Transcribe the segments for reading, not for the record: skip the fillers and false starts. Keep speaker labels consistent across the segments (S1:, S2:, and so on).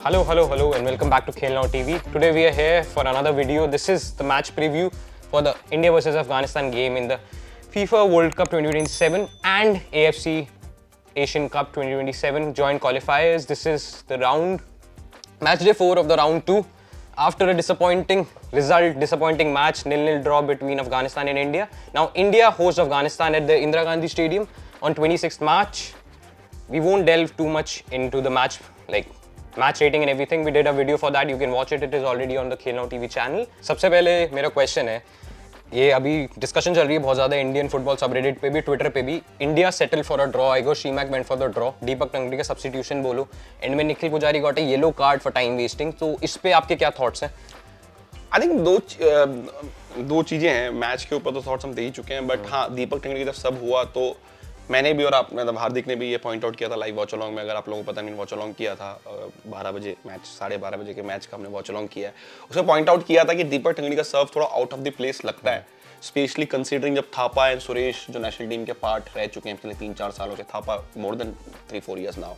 S1: Hello, and welcome back to Khel Now TV. Today we are here for another video. This is the match preview for the India versus Afghanistan game in the FIFA World Cup 2027 and AFC Asian Cup 2027 joint qualifiers. This is the match day 4 of the round 2. After a disappointing match, 0-0 draw between Afghanistan and India. Now India hosts Afghanistan at the Indira Gandhi Stadium on 26th March. We won't delve too much into the match rating and everything. We did a video for that. You can watch it. It is already on the Khel Now TV channel. सबसे पहले मेरा question है, ये अभी discussion चल रही है बहुत ज़्यादा इंडियन फुटबॉल सबरेडिट पे भी, ट्विटर पे भी. India settle for a draw. Igor Stimac went for the draw. Deepak Tangri का सब्स्टिट्यूशन बोलो. एंड में Nikhil Poojary got a yellow card for time wasting. तो इस पे आपके क्या थॉट्स हैं?
S2: आई थिंक दो चीज़ें हैं. मैच के ऊपर तो थॉट्स हम दे ही चुके हैं, बट हाँ, दीपक टंगड़ी जब सब हुआ तो मैंने भी और आप मतलब हार्दिक ने भी ये पॉइंट आउट किया था लाइव वॉच अलॉन्ग में. अगर आप लोगों को पता नहीं, वॉच अलॉन्ग किया था 12 बजे मैच, 12:30 बजे के मैच का हमने वॉच अलॉन्ग किया है. उसमें पॉइंट आउट किया था कि दीपक टंगड़ी का सर्व थोड़ा आउट ऑफ द प्लेस लगता है, स्पेशली कंसीडरिंग जब थापा एंड सुरेश जो नेशनल टीम के पार्ट रह चुके हैं पिछले 3-4 सालों के. Thapa more than 3-4 years now,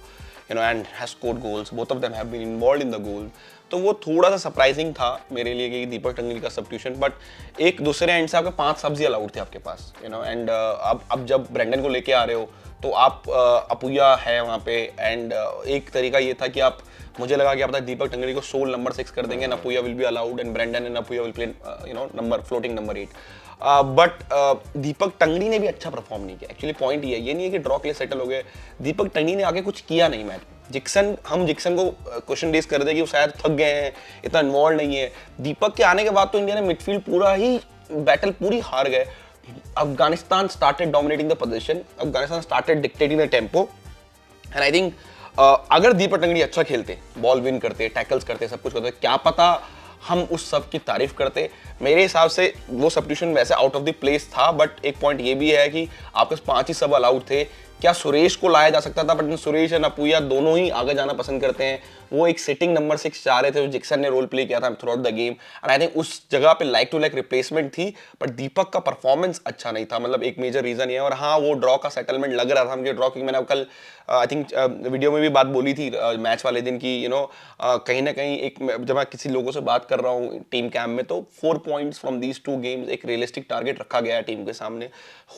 S2: you know, and has scored goals. Both of them have been involved in the goal. तो वो थोड़ा सा सरप्राइजिंग था मेरे लिए कि दीपक टंगड़ी का सब्स्टिट्यूशन. बट एक दूसरे एंड से आपके 5 सब्जी अलाउड थे आपके पास, यू नो. एंड अब जब ब्रेंडन को लेके आ रहे हो तो आप अपुया है वहाँ पे. एंड एक तरीका ये था कि आप, मुझे लगा कि आप दीपक टंगड़ी को सोल नंबर 6 कर देंगे, Apuia will be allowed and Brendan and Apuia will play you know number floating number 8. बट दीपक टंगड़ी ने भी अच्छा परफॉर्म नहीं किया. एक्चुअली पॉइंट ये नहीं है कि ड्रॉ के लिए सेटल हो गए. दीपक टंगड़ी ने आगे कुछ किया नहीं मैच. हम जिक्सन को क्वेश्चन रेज कर दे कि वो शायद थक गए हैं, इतना इन्वॉल्व नहीं है. दीपक के आने के बाद तो इंडिया ने मिडफील्ड पूरा ही बैटल पूरी हार गए. Afghanistan started dominating the position. Afghanistan started dictating the tempo. And I think अगर दीपक टंगड़ी अच्छा खेलते, बॉल विन करते, टैकल्स करते, सब कुछ करते, क्या पता हम उस सब की तारीफ करते. मेरे हिसाब से वो सब्स्टिट्यूशन वैसे आउट ऑफ द प्लेस था. बट एक पॉइंट ये भी है कि आपके 5 ही सब अलाउड थे. क्या सुरेश को लाया जा सकता था? बट सुरेश और अपुया दोनों ही आगे जाना पसंद करते हैं. वो एक सिटिंग नंबर 6 चाह रहे थे जो जिक्सन ने रोल प्ले किया था through out the game. And I think उस जगह पे लाइक टू लाइक रिप्लेसमेंट थी. बट दीपक का परफॉर्मेंस अच्छा नहीं था. मतलब एक मेजर रीजन ये है. और हाँ, वो ड्रॉ का सेटलमेंट लग रहा था मुझे ड्रॉ, क्योंकि मैंने कल आई थिंक वीडियो में भी बात बोली थी मैच वाले दिन की, यू नो, कहीं ना कहीं एक जब मैं किसी लोगों से बात कर रहा हूँ टीम कैम्प में, तो 4 पॉइंट्स फ्रॉम दीज 2 गेम्स एक रियलिस्टिक टारगेट रखा गया है टीम के सामने.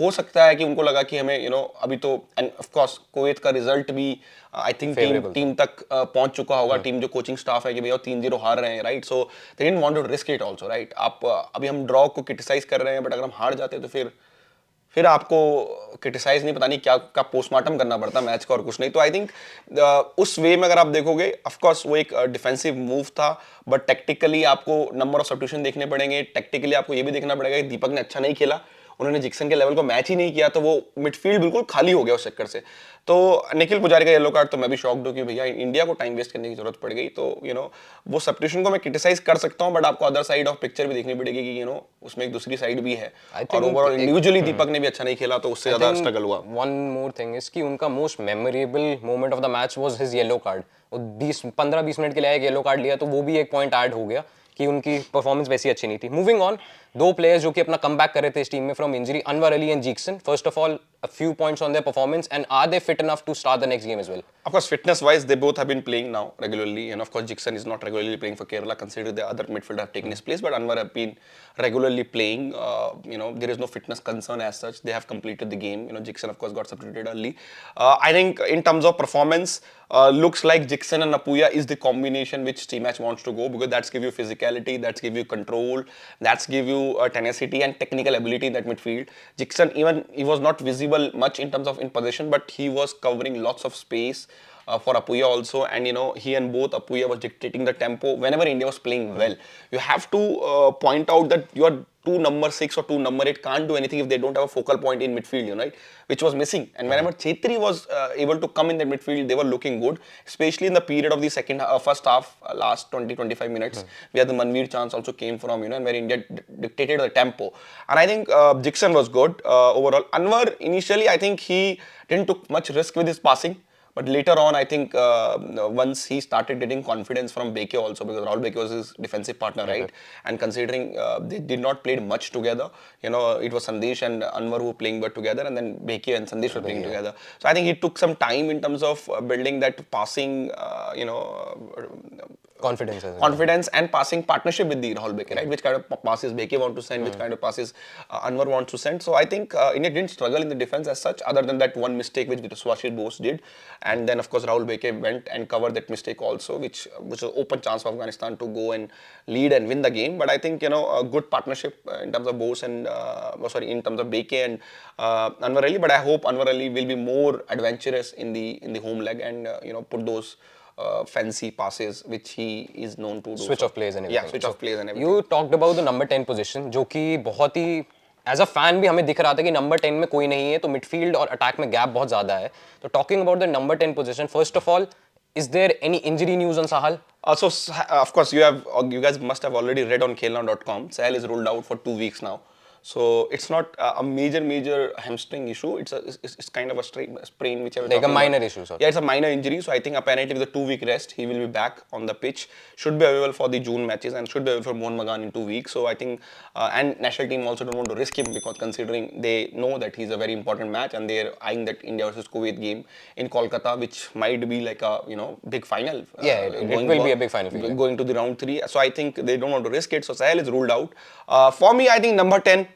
S2: हो सकता है कि उनको लगा कि हमें, यू नो, अभी तो एंड ऑफ कोर्स कुवैत का रिजल्ट भी आई थिंक टीम तक पहुंच चुका होगा. टीम जो कोचिंग स्टाफ है कि भैया 3-0 हार रहे हैं, right. So they didn't want to risk it also, right. आप अभी हम ड्रॉ को क्रिटिसाइज कर रहे हैं, बट अगर हम हार जाते हैं तो फिर आपको क्रिटिसाइज नहीं, पता नहीं क्या का पोस्टमार्टम करना पड़ता मैच का और कुछ नहीं. तो आई थिंक उस वे में अगर आप देखोगे, ऑफ कोर्स वो एक डिफेंसिव मूव था. बट टेक्टिकली आपको नंबर ऑफ सब्स्टिट्यूशन देखने पड़ेंगे. टेक्टिकली आपको ये भी देखना पड़ेगा कि दीपक ने अच्छा नहीं खेला, उन्होंने जिक्सन के लेवल को मैच ही नहीं किया, तो वो मिडफील्ड बिल्कुल खाली हो गया उस चक्कर से. तो निखिल पुजारी का येलो कार्ड तो मैं भी शॉक्ड हूँ कि भैया इंडिया को टाइम वेस्ट करने की जरूरत पड़ गई. तो यू नो, वो सब्स्टिट्यूशन को मैं क्रिटिसाइज कर सकता हूँ, बट आपको अदर साइड ऑफ पिक्चर भी देखनी पड़ेगी कि यू नो उसमें एक दूसरी साइड भी है. और ओवरऑल इंडिविजुअली दीपक ने भी अच्छा नहीं खेला, तो उससे ज्यादा स्ट्रगल हुआ.
S1: वन मोर थिंग इज कि उनका most memorable moment of the match was his yellow card. वो 15-20 मिनट के लिए एक येलो कार्ड लिया, तो वो भी एक पॉइंट ऐड हो गया कि उनकी परफॉर्मेंस वैसी अच्छी नहीं थी. मूविंग ऑन, 2 प्लेयर्स जो कि अपना कमबैक कर रहे थे इस टीम में from injury, Anwar Ali and Jeakson. First of all, a few points on their performance, and are they fit enough to start the next game as well?
S2: Of course, fitness wise they both have been playing now regularly, and of course Jickson is not regularly playing for Kerala considering the other midfielder have taken his place, but Anwar have been regularly playing. You know, there is no fitness concern as such. They have completed the game. You know, Jickson of course got substituted early. I think in terms of performance, looks like Jickson and Apuya is the combination which T-Match wants to go, because that's give you physicality, that's give you control, that's give you tenacity and technical ability in that midfield. Jickson, even he was not visible much in terms of in possession, but he was covering lots of space for Apuya also. And you know, he and both Apuya was dictating the tempo whenever India was playing well. You have to point out that your 2 number 6 or 2 number 8 can't do anything if they don't have a focal point in midfield, you know, right? Which was missing. And whenever Chetri was able to come in the midfield, they were looking good, especially in the period of the first half, last 20-25 minutes, where the Manveer chance also came from, you know, and where India dictated the tempo. And I think Jickson was good overall. Anwar, initially, I think he didn't took much risk with his passing. But later on, I think once he started getting confidence from Beke also, because Rahul Beke was his defensive partner, right? And considering they did not play much together, it was Sandesh and Anwar who were playing but together, and then Beke and Sandesh were playing together. So I think it took some time in terms of building that passing, confidence and passing partnership with the Rahul Beke, right? Which kind of passes Beke want to send, which kind of passes Anwar wants to send. So I think India didn't struggle in the defense as such, other than that one mistake which Swashir Bose did, and then of course Rahul Beke went and covered that mistake also, which was an open chance for Afghanistan to go and lead and win the game. But I think a good partnership in terms of Bose and in terms of Beke and Anwar Ali. But I hope Anwar Ali will be more adventurous in the home leg and put those fancy passes which he is known to do.
S1: Switch of plays and everything.
S2: Yeah, switch of plays and everything.
S1: You talked about the number 10 position, जो कि बहुत ही as a fan भी हमें दिख रहा था कि number 10 में कोई नहीं है, तो मिडफील्ड और अटैक में गैप बहुत ज्यादा है. तो talking about the number 10 position, first of all, is there any injury news on Sahal?
S2: So of course you guys must have already read on khelnow.com. Sahal is ruled out for 2 weeks now. So it's not a major hamstring issue. It's kind of a sprain which I was
S1: like a minor issue.
S2: Yeah, it's a minor injury. So I think apparently with a 2 week rest, he will be back on the pitch. Should be available for the June matches and should be available for Mohan Bagan in 2 weeks. So I think and national team also don't want to risk him, because considering they know that he's a very important match and they're eyeing that India versus Kuwait game in Kolkata, which might be like a big final.
S1: It will be a big final for you.
S2: Going to the round 3. So I think they don't want to risk it. So Sahal is ruled out. For me, I think number 10.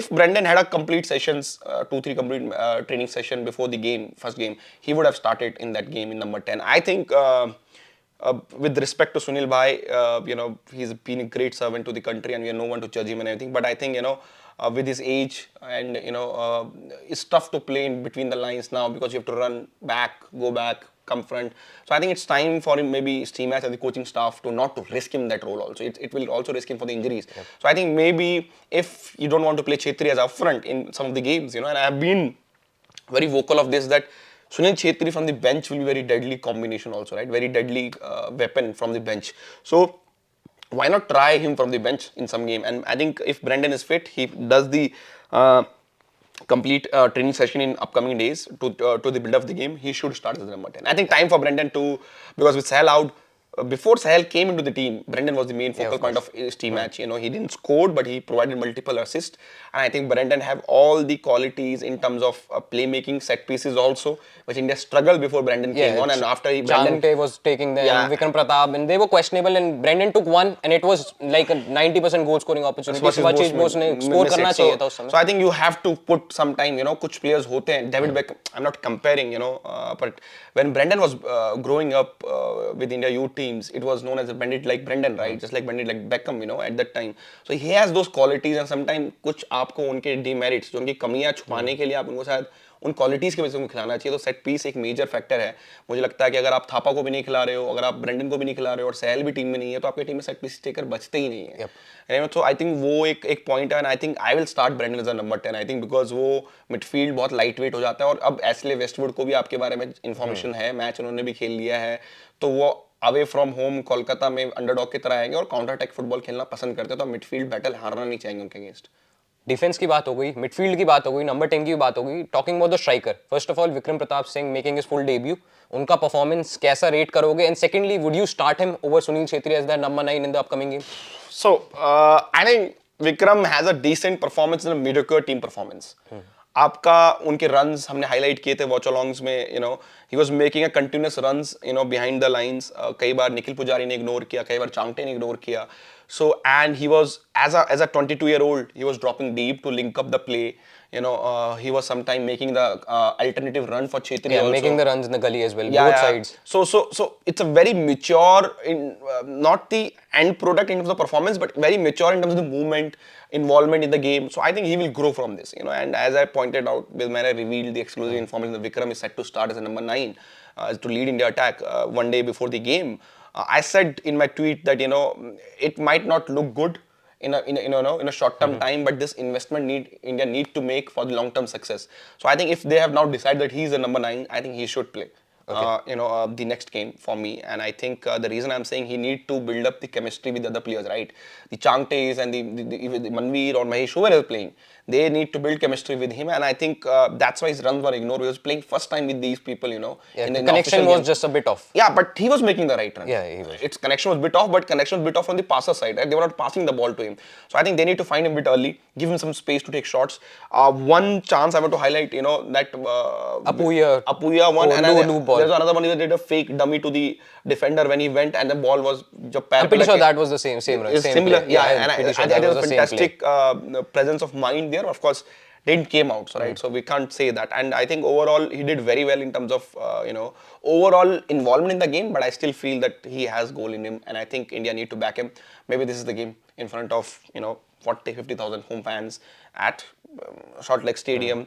S2: If Brendan had a complete sessions, 2-3 complete training session before the game, first game, he would have started in that game in number 10. I think with respect to Sunil Bhai, he's been a great servant to the country and we have no one to judge him and everything. But I think, with his age and, it's tough to play in between the lines now, because you have to run back, go back, come front. So I think it's time for him, maybe Steve Match and the coaching staff to not to risk him that role also. It will also risk him for the injuries. Yep. So I think maybe if you don't want to play Chhetri as up front in some of the games, and I have been very vocal of this, that Sunil Chhetri from the bench will be very deadly combination also, right? Very deadly weapon from the bench. So why not try him from the bench in some game? And I think if Brendan is fit, he does the complete training session in upcoming days to the build of the game, he should start as number 10. I think time for Brendan to, because with Sahal out, before Sahal came into the team, Brendan was the main focal point of his team match. He didn't score, but he provided multiple assists. And I think Brendan have all the qualities in terms of playmaking, set pieces also, which India struggled before Brendan came on. And after
S1: Chante was taking them, Vikram Pratap, and they were questionable. And Brendan took one, and it was like a 90% goal scoring opportunity. So
S2: I think you have to put some time. Kuch players hote hain. David Beckham. I'm not comparing. But when Brendan was growing up with India youth teams, it was known as a bandit like Brendan, right? Just like bandit like Beckham, at that time. So he has those qualities, and sometimes कुछ आपको उनके demerits, जो उनकी कमियां छुपाने के लिए आप उनको शायद उन क्वालिटीज की वजह से उनको खिलाना चाहिए. तो सेट पीस एक मेजर फैक्टर है. मुझे लगता है कि अगर आप थापा को भी नहीं खिला रहे हो, अगर आप ब्रेंडन को भी नहीं खिला रहे हो और सहल भी टीम में नहीं है, तो आपकी टीम में सेट पीस टेकर बचते ही नहीं है. तो आई थिंक वो एक पॉइंट है. And I think I will start Brendan as a number 10. I think because वो मिडफील्ड बहुत लाइट वेट हो जाता है. और अब एस्ले वेस्टवुड को भी आपके बारे में इन्फॉर्मेशन है, मैच उन्होंने भी खेल लिया है, तो वो अवे फ्रॉम होम कोलकाता में अंडरडॉग की तरह आएंगे और काउंटर अटैक फुटबॉल खेलना पसंद करते हैं. तो मिडफील्ड बैटल हारना नहीं चाहेंगे उनके अगेंस्ट.
S1: डिफेंस की बात हो गई, मिडफील्ड की बात हो गई, नंबर 10 की बात हो गई. Talking about the striker, first of all Vikram Pratap Singh making his full debut. उनका परफॉर्मेंस कैसा रेट करोगे? And secondly, would you start him over Sunil Chhetri as that number 9 in the upcoming game?
S2: So I think Vikram has a decent performance in a mediocre team performance. आपका उनके runs हमने highlight किए थे watch अलोंग्स में. He was making a continuous runs behind the lines. कई बार निखिल पुजारी ने ignore किया, कई बार चांगटे ने इग्नोर किया. So, and he was, as a 22-year-old, he was dropping deep to link up the play. He was sometime making the alternative run for Chhetri also.
S1: Making the runs in the gully as well, both sides.
S2: So it's a very mature, not the end product in terms of performance, but very mature in terms of the movement, involvement in the game. So I think he will grow from this. And as I pointed out, when I revealed the exclusive information that Vikram is set to start as a number 9, to lead India attack one day before the game. I said in my tweet that it might not look good in a short-term time, but this investment India need to make for the long-term success. So I think if they have now decided that he is the number 9, I think he should play. the next game for me. And I think the reason I'm saying he need to build up the chemistry with the other players, right? The Changtes and the Manveer or Mahesh, whoever is playing, they need to build chemistry with him. And I think that's why his runs were ignored. He was playing first time with these people,
S1: Yeah,
S2: in
S1: the
S2: the
S1: connection
S2: official
S1: was
S2: game.
S1: just a bit off.
S2: Yeah, but he was making the right run.
S1: Yeah, he was.
S2: Its connection was bit off, but connection was bit off from the passer side, right? They were not passing the ball to him. So I think they need to find him a bit early, give him some space to take shots. One chance I want to highlight, that Apuya one, and there's another one. He did a fake dummy to the defender when he went, and the ball was.
S1: I'm pretty sure that was the same run.
S2: It's similar,
S1: play.
S2: yeah. And
S1: pretty sure
S2: I
S1: that
S2: think it
S1: was
S2: was a
S1: the same play.
S2: fantastic presence of mind there. Of course, didn't came out, so, right? So we can't say that. And I think overall he did very well in terms of overall involvement in the game. But I still feel that he has goal in him, and I think India need to back him. Maybe this is the game in front of 40,000-50,000 home fans at Salt Lake Stadium.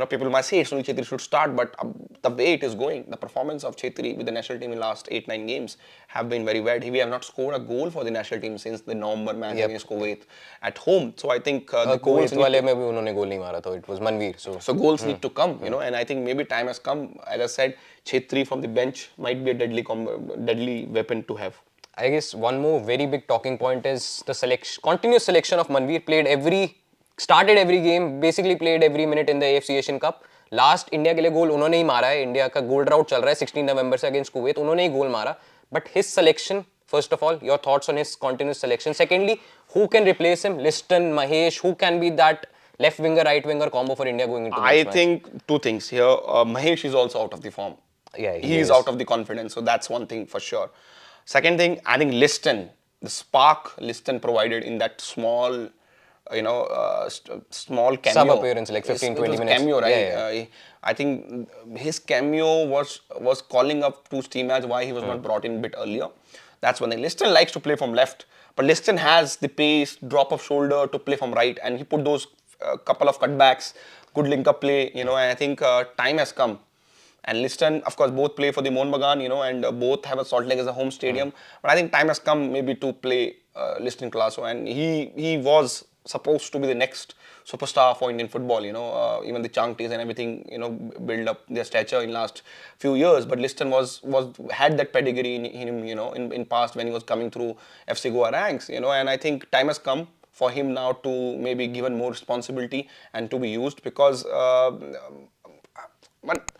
S2: People might say it's only Chhetri should start, but the way it is going, the performance of Chhetri with the national team in last 8-9 games have been very bad. We have not scored a goal for the national team since the November match against Kuwait at home. So I think the goals
S1: wale mein bhi unhone goal nahi mara tha. It was Manveer.
S2: So goals need to come, and I think maybe time has come. As I said, Chhetri from the bench might be a deadly weapon to have.
S1: I guess one more very big talking point is the continuous selection of Manveer. Started every game, basically played every minute in the AFC Asian Cup. Last India के लिए गोल उन्होंने ही मारा है. India का गोल drought चल रहा है 16 नवंबर से अगेंस्ट कुवैत. उन्होंने ही गोल मारा. But his selection, first of all, your thoughts on his continuous selection. Secondly, who can replace him? Liston, Mahesh, who can be that left winger, right winger combo for India going into the next match?
S2: I think two things here. Mahesh is also out of the form.
S1: Yeah,
S2: he is out of the confidence. So that's one thing for sure. Second thing, I think Liston, the spark Liston provided in that small small cameo.
S1: Sub appearance, like 15-20 minutes.
S2: Cameo, right? Yeah. I think his cameo was calling up to Steve Nash why he was not brought in a bit earlier. That's one thing. Liston likes to play from left, but Liston has the pace, drop of shoulder to play from right, and he put those couple of cutbacks, good link-up play, and I think time has come. And Liston, of course, both play for the Mohun Bagan, and both have a Salt Lake as a home stadium. But I think time has come maybe to play Liston Colasso, and he was supposed to be the next superstar for Indian football. Even the Changtes and everything, build up their stature in last few years. But Liston had that pedigree in him, in past when he was coming through FC Goa ranks, and I think time has come for him now to maybe given more responsibility and to be used because. But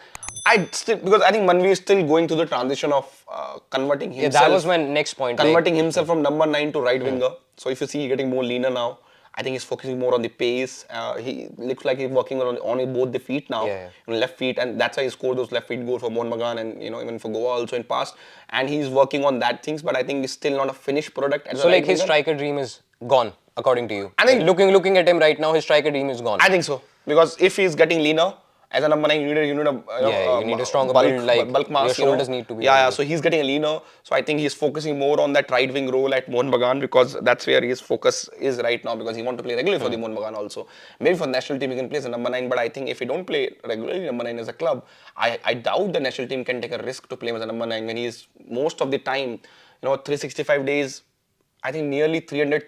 S2: because I think Manveer is still going through the transition of converting himself.
S1: Yeah, that was my next point.
S2: Converting himself from number 9 to right winger. So if you see, he's getting more leaner now. I think he's focusing more on the pace. He looks like he's working on both the feet now, left feet, and that's why he scored those left feet goals for Mohun Bagan and even for Goa also in past. And he's working on that things, but I think it's still not a finished product.
S1: So like his striker dream is gone, according to you. I think looking at him right now, his striker dream is gone.
S2: I think so because if he's getting leaner. As a number 9, you need a
S1: stronger
S2: bulk mass.
S1: Your shoulders need to be.
S2: Yeah. So he's getting leaner. So I think he's focusing more on that right wing role at Mohun Bagan because that's where his focus is right now because he wants to play regularly for the Mohun Bagan also. Maybe for the national team he can play as a number 9, but I think if he don't play regularly number 9 as a club, I doubt the national team can take a risk to play him as a number 9 when he is most of the time, 365 days, I think nearly 300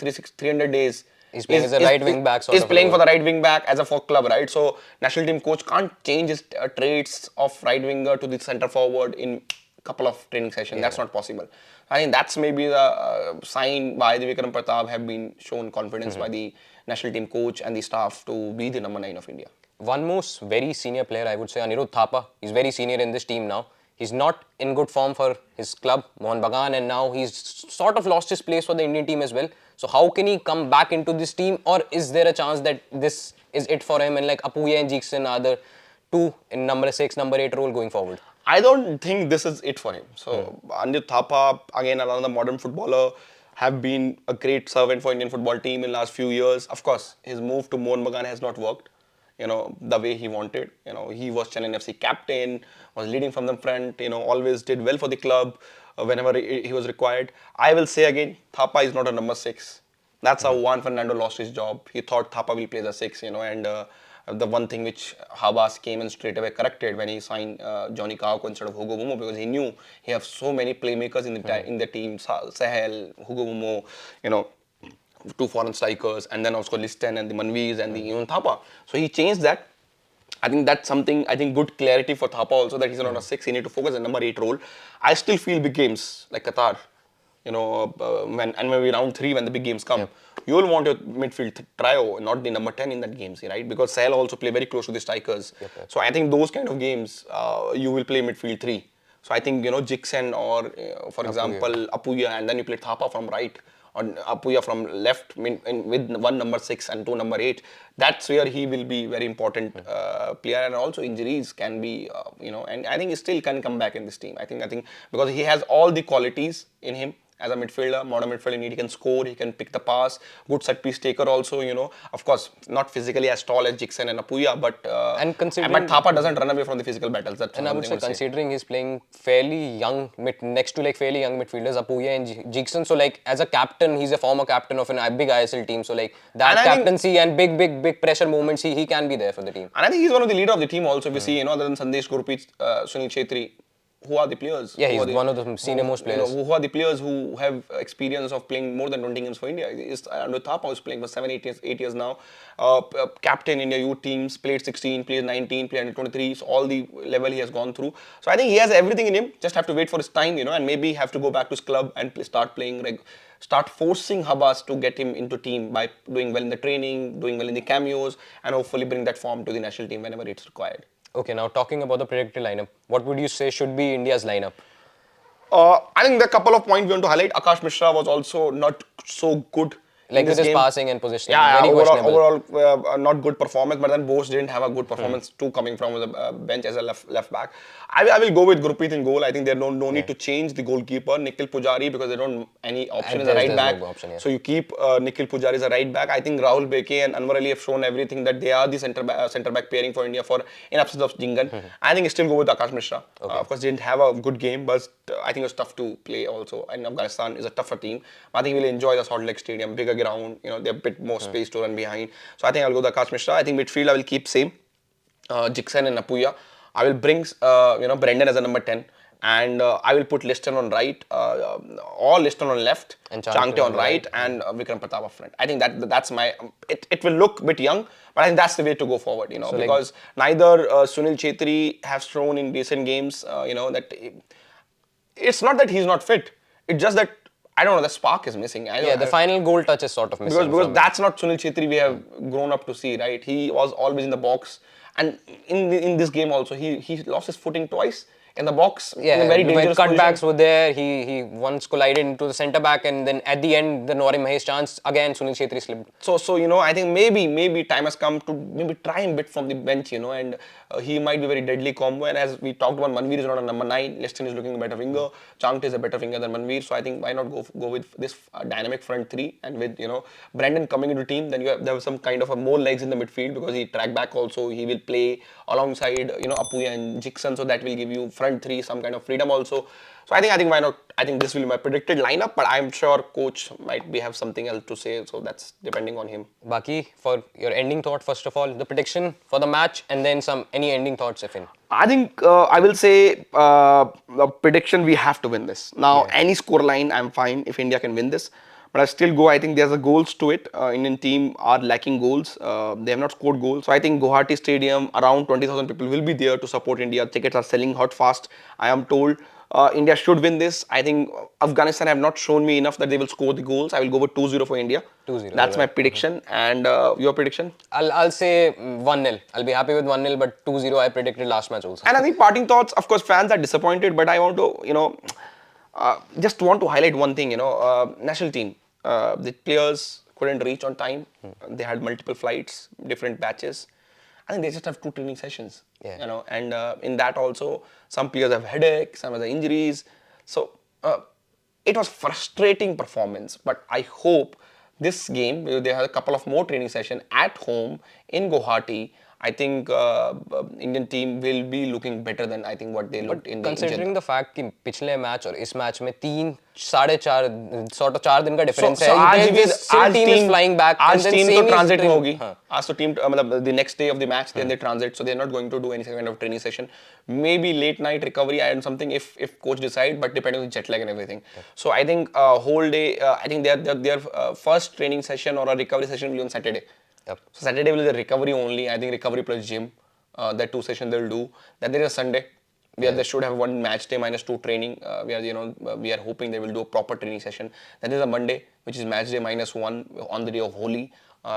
S2: days.
S1: He's playing as a right wing back.
S2: He's playing for the right wing back as a for club, right? So national team coach can't change his traits of right winger to the centre forward in a couple of training sessions. That's not possible. I think that's maybe the sign by the Vikram Pratap have been shown confidence by the national team coach and the staff to be the number 9 of India.
S1: One most very senior player, I would say, Anirudh Thapa. He's very senior in this team now. He's not in good form for his club, Mohun Bagan, and now he's sort of lost his place for the Indian team as well. So how can he come back into this team, or is there a chance that this is it for him and like Apuya and Jeekson are the two in number 6, number 8 role going forward?
S2: I don't think this is it for him. So Anirudh Thapa, again another modern footballer, have been a great servant for Indian football team in last few years. Of course, his move to Mohun Bagan has not worked. The way he wanted. He was Chennai FC captain, was leading from the front, always did well for the club whenever he was required. I will say again, Thapa is not a number 6. That's how Juan Fernando lost his job. He thought Thapa will play the 6, and the one thing which Habas came and straight away corrected when he signed Johnny Kahako instead of Hugo Bumo because he knew he have so many playmakers in the team, Sahel, Hugo Bumo, 2 foreign strikers, and then also Liston and the Manveers and the even Thapa. So he changed that. I think that's something, I think good clarity for Thapa also, that he's not a 6, he need to focus on number 8 role. I still feel big games like Qatar, maybe round 3 when the big games come, you will want your midfield trio, not the number 10 in that games, right? Because Sahel also play very close to the strikers. So I think those kind of games, you will play midfield 3. So I think, Jixen or, for example, Apuya, and then you play Thapa from right, or Apuya from left, with one number 6 and 2 number 8. That's where he will be very important player, and also injuries can be, and I think he still can come back in this team. I think because he has all the qualities in him. As a midfielder, modern midfielder, he can score, he can pick the pass, good set piece taker also, Of course, not physically as tall as Jixen and Apuya, but Thapa doesn't run away from the physical battles. That's
S1: and I would say, considering he's playing fairly young, next to like fairly young midfielders, Apuya and Jixen, so like as a captain, he's a former captain of a big ISL team, so like that captaincy and big pressure moments, he can be there for the team.
S2: And I think he's one of the leader of the team also. If you see, other than Sandesh Gurpreet, Sunil Chhetri, who are the players?
S1: Yeah, he's one of the senior most players.
S2: Who are the players who have experience of playing more than 20 games for India? Under Thapa is playing for 8 years now. Captain India youth teams, played 16, played 19, played under 23. So all the level he has gone through. So I think he has everything in him. Just have to wait for his time, and maybe have to go back to his club and start playing. Start forcing Habas to get him into team by doing well in the training, doing well in the cameos, and hopefully bring that form to the national team whenever it's required.
S1: Okay, now talking about the predicted lineup, what would you say should be India's lineup?
S2: I think there are a couple of points we want to highlight. Akash Mishra was also not so good.
S1: Like with his passing and positioning.
S2: Yeah, overall not good performance, but then Bose didn't have a good performance too, coming from the bench as a left back. I will go with Gurpreet in goal. I think there's no need to change the goalkeeper, Nikhil Pujari, because they don't any option as a right back. No option, So you keep Nikhil Pujari as a right back. I think Rahul Beke and Anwar Ali have shown everything that they are the centre back pairing for India in absence of Jingan. I think I still go with Akash Mishra. Of course, didn't have a good game, but I think it was tough to play also. And Afghanistan is a tougher team. I think we'll enjoy the Salt Lake Stadium, bigger ground, they have a bit more space to run behind. So I think I'll go with Akash Mishra. I think midfield I will keep same, Jixen and Apuya. I will bring Brendan as a number 10, and I will put Liston on right, or Liston on left, and Changte on right, and Vikram Pratap up front. I think that's my. It will look a bit young, but I think that's the way to go forward. So because neither Sunil Chhetri have shown in recent games, that it's not that he's not fit. It's just that, I don't know, the spark is missing.
S1: The final goal touch is sort of missing.
S2: Because that's not Sunil Chhetri we have grown up to see, right? He was always in the box. And in this game also, he lost his footing twice in the box.
S1: Yeah,
S2: in a very dangerous
S1: cutbacks were there. He once collided into the centre back, and then at the end, the Norim Mahesh chance, again Sunil Chhetri slipped.
S2: So I think maybe time has come to maybe try him a bit from the bench, and he might be a very deadly combo. And as we talked about, Manveer is not a number 9. Liston is looking a better winger. Changte is a better winger than Manveer. So I think why not go with this dynamic front 3, and with Brendan coming into the team, then there was some kind of more legs in the midfield, because he track back also. He will play alongside Apuya and Jixen, so that will give you front 3 some kind of freedom also. So I think why not? I think this will be my predicted lineup, but I'm sure coach might have something else to say, so that's depending on him.
S1: Baki, for your ending thought, first of all, the prediction for the match, and then any ending thoughts, if in.
S2: I think I will say the prediction, we have to win this. Now, any score line, I'm fine if India can win this. But I still go, I think there's a goals to it. Indian team are lacking goals. They have not scored goals. So I think Guwahati Stadium, around 20,000 people will be there to support India. Tickets are selling hot fast, I am told. India should win this. I think Afghanistan have not shown me enough that they will score the goals. I will go with 2-0 for India.
S1: 2-0.
S2: That's my prediction. And your prediction?
S1: I'll say 1-0. I'll be happy with 1-0, but 2-0 I predicted last match also.
S2: And I think parting thoughts, of course, fans are disappointed, but I want to, just want to highlight one thing, national team. The players couldn't reach on time. They had multiple flights, different batches. I think they just have 2 training sessions, and in that also, some players have headache, some have the injuries. So it was frustrating performance, but I hope this game, they have a couple of more training sessions at home in Guwahati. I think Indian team will be looking better than I think what they looked in the
S1: considering the fact कि पिछले match और इस match में 3-4.5 sort of 4 दिन का difference है.
S2: आज
S1: team is flying back.
S2: आज team तो transit में होगी. आज तो team मतलब the next day of the match then they transit, so they're not going to do any kind of training session. Maybe late night recovery and something if coach decide, but depending on jet lag and everything. So I think whole day, I think their first training session or a recovery session will be on Saturday. So Saturday will be the recovery only. I think recovery plus gym. That 2 session they'll do. Then there is a Sunday. They should have one match day -2 training. We are hoping they will do a proper training session. Then there's a Monday, which is match day -1 on the day of Holi.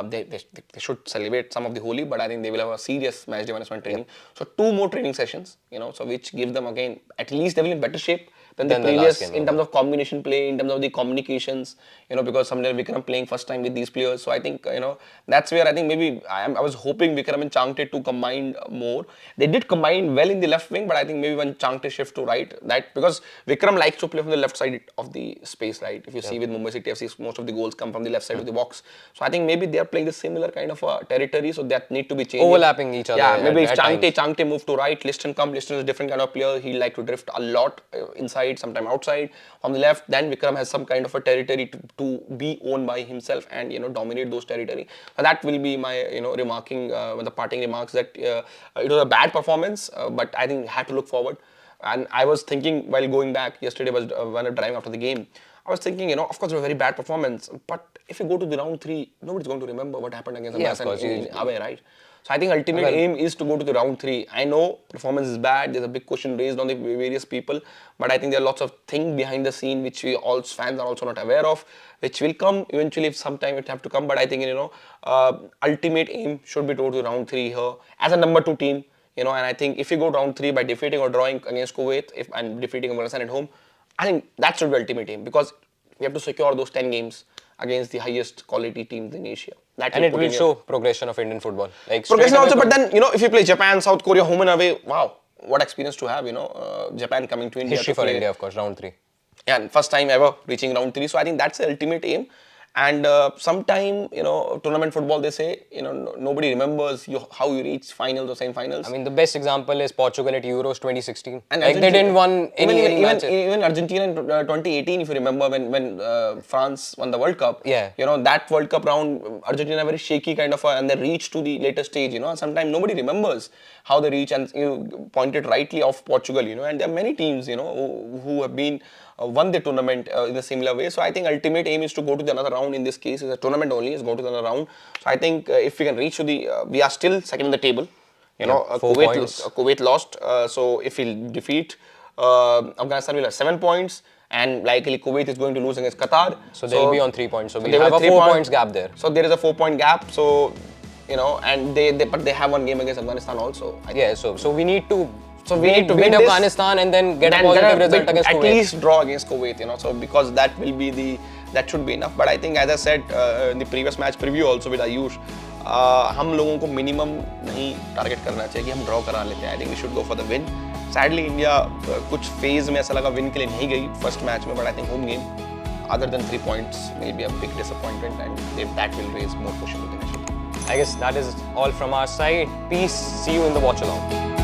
S2: They should celebrate some of the Holi, but I think they will have a serious match day -1 training. So 2 more training sessions, so which give them again, at least they will in better shape than the previous in terms of combination play, in terms of the communications, because someday Vikram playing first time with these players. So I think, that's where I think maybe I was hoping Vikram and Changte to combine more. They did combine well in the left wing, but I think maybe when Changte shift to right, that because Vikram likes to play from the left side of the space, right? If you see with Mumbai City FC, most of the goals come from the left side of the box. So I think maybe they are playing the similar kind of territory, so that need to be changed.
S1: Overlapping each other.
S2: Yeah, maybe if Changte move to right, Liston is a different kind of player. He like to drift a lot inside, sometime outside. From the left, then Vikram has some kind of a territory to be owned by himself and dominate those territory. So that will be my remarking the parting remarks that it was a bad performance, but I think had to look forward. And I was thinking while going back yesterday, was when I was driving after the game, I was thinking, of course, it was a very bad performance, but if you go to the round 3, nobody's going to remember what happened against Afghanistan in away, right? So I think ultimate aim is to go to the round 3. I know performance is bad. There's a big question raised on the various people, but I think there are lots of things behind the scene which we all fans are also not aware of, which will come eventually if sometime it have to come. But I think ultimate aim should be to go to round 3 here as a number 2 team. And I think if you go round 3 by defeating or drawing against Kuwait and defeating Afghanistan at home, I think that should be ultimate aim because we have to secure those 10 games against the highest quality teams in Asia.
S1: And it will show progression of Indian football. Like
S2: progression also, but then, if you play Japan, South Korea, home and away, wow, what experience to have, Japan coming to India.
S1: History for India, of course, round 3.
S2: Yeah, and first time ever reaching round 3. So I think that's the ultimate aim. And sometime, tournament football, they say, nobody remembers how you reach finals or semi-finals.
S1: I mean, the best example is Portugal at Euros 2016. And like they didn't win any matches.
S2: Even Argentina in 2018, if you remember, when France won the World Cup.
S1: Yeah.
S2: That World Cup round, Argentina very shaky kind of, and they reached to the later stage. Sometimes nobody remembers how they reach, and you pointed rightly off Portugal. And there are many teams, who have been won the tournament in a similar way. So I think ultimate aim is to go to the another round. In this case, is a tournament only, is go to the another round. So I think if we can reach to the, we are still second in the table. Kuwait lost. So if we defeat Afghanistan, we'll have 7 points. And likely Kuwait is going to lose against Qatar.
S1: So they'll be on 3 points. So we have a 4 points gap there.
S2: So there is a 4 point gap. So, and but they have one game against Afghanistan also.
S1: So we need to. So we need to beat Afghanistan and then get a positive result against Kuwait.
S2: At least draw against Kuwait, so because that will be that should be enough. But I think, as I said in the previous match preview also with Ayush, हम लोगों को minimum नहीं target करना चाहिए कि हम draw करा लेते हैं. I think we should go for the win. Sadly, India कुछ phase में ऐसा लगा win के लिए नहीं गई first match में, but I think home game, other than 3 points, may be a big disappointment, and that will raise more question to the nation.
S1: I guess that is all from our side. Peace. See you in the watch along.